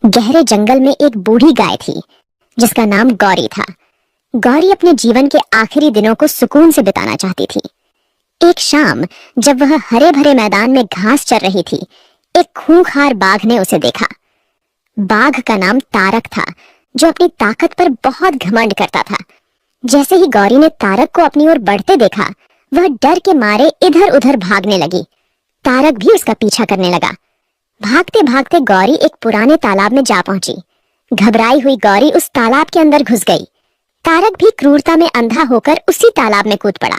गहरे जंगल में एक बूढ़ी गाय थी जिसका नाम गौरी था। गौरी अपने जीवन के आखिरी दिनों को सुकून से बिताना चाहती थी। एक शाम जब वह हरे भरे मैदान में घास चर रही थी, एक खूंखार बाघ ने उसे देखा। बाघ का नाम तारक था, जो अपनी ताकत पर बहुत घमंड करता था। जैसे ही गौरी ने तारक को अपनी ओर बढ़ते देखा, वह डर के मारे इधर उधर भागने लगी। तारक भी उसका पीछा करने लगा। भागते भागते गौरी एक पुराने तालाब में जा पहुंची। घबराई हुई गौरी उस तालाब के अंदर घुस गई। तारक भी क्रूरता में अंधा होकर उसी तालाब में कूद पड़ा।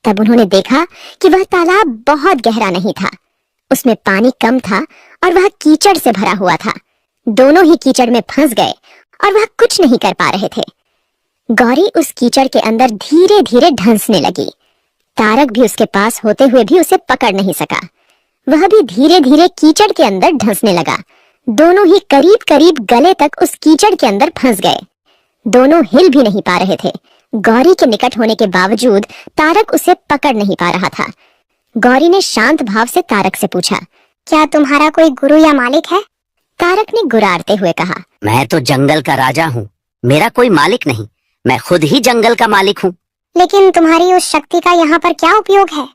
तब उन्होंने देखा कि वह तालाब बहुत गहरा नहीं था, उसमें पानी कम था और वह कीचड़ से भरा हुआ था। दोनों ही कीचड़ में फंस गए और वह कुछ नहीं कर पा रहे थे। गौरी उस कीचड़ के अंदर धीरे धीरे ढंसने लगी। तारक भी उसके पास होते हुए भी उसे पकड़ नहीं सका। वह भी धीरे धीरे कीचड़ के अंदर ढंसने लगा। दोनों ही करीब करीब गले तक उस कीचड़ के अंदर फंस गए। दोनों हिल भी नहीं पा रहे थे। गौरी के निकट होने के बावजूद तारक उसे पकड़ नहीं पा रहा था। गौरी ने शांत भाव से तारक से पूछा, क्या तुम्हारा कोई गुरु या मालिक है? तारक ने गुर्राते हुए कहा, मैं तो जंगल का राजा हूँ, मेरा कोई मालिक नहीं, मैं खुद ही जंगल का मालिक हूँ। लेकिन तुम्हारी उस शक्ति का यहाँ पर क्या उपयोग है?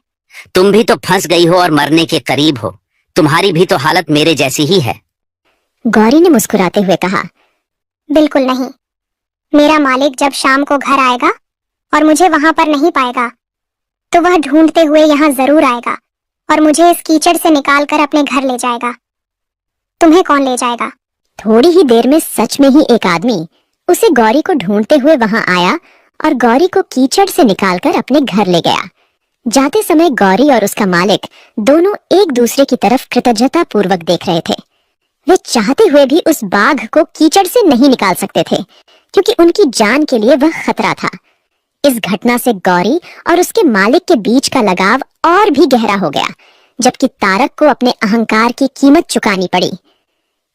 तुम भी तो फंस गई हो और मरने के करीब हो। तुम्हारी भी तो हालत मेरे जैसी ही है। गौरी ने मुस्कुराते हुए कहा, बिल्कुल नहीं। मेरा मालिक जब शाम को घर आएगा और मुझे वहां पर नहीं पाएगा, तो वह ढूंढते हुए यहाँ जरूर आएगा और मुझे इस कीचड़ से निकाल कर अपने घर ले जाएगा। तुम्हें कौन ले जाएगा? थोड़ी ही देर में सच में ही एक आदमी उसे गौरी को ढूंढते हुए वहां आया और गौरी को कीचड़ से निकालकर अपने घर ले गया। जाते समय गौरी और उसका मालिक दोनों एक दूसरे की तरफ कृतज्ञता पूर्वक देख रहे थे। वे चाहते हुए भी उस बाघ को कीचड़ से नहीं निकाल सकते थे, क्योंकि उनकी जान के लिए वह खतरा था। इस घटना से गौरी और उसके मालिक के बीच का लगाव और भी गहरा हो गया, जबकि तारक को अपने अहंकार की कीमत चुकानी पड़ी।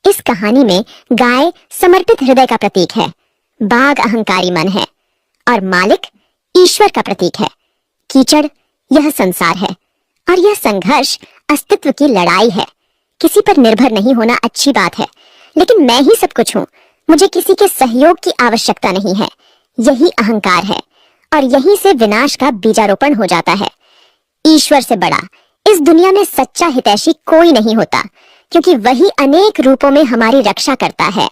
इस कहानी में गाय समर्पित हृदय का प्रतीक है, बाघ अहंकारी मन है और मालिक ईश्वर का प्रतीक है। कीचड़ यह संसार है और यह संघर्ष अस्तित्व की लड़ाई है। किसी पर निर्भर नहीं होना अच्छी बात है, लेकिन मैं ही सब कुछ हूँ, मुझे किसी के सहयोग की आवश्यकता नहीं है। यही अहंकार है और यहीं से विनाश का बीजारोपण हो जाता है। ईश्वर से बड़ा इस दुनिया में सच्चा हितैषी कोई नहीं होता, क्योंकि वही अनेक रूपों में हमारी रक्षा करता है।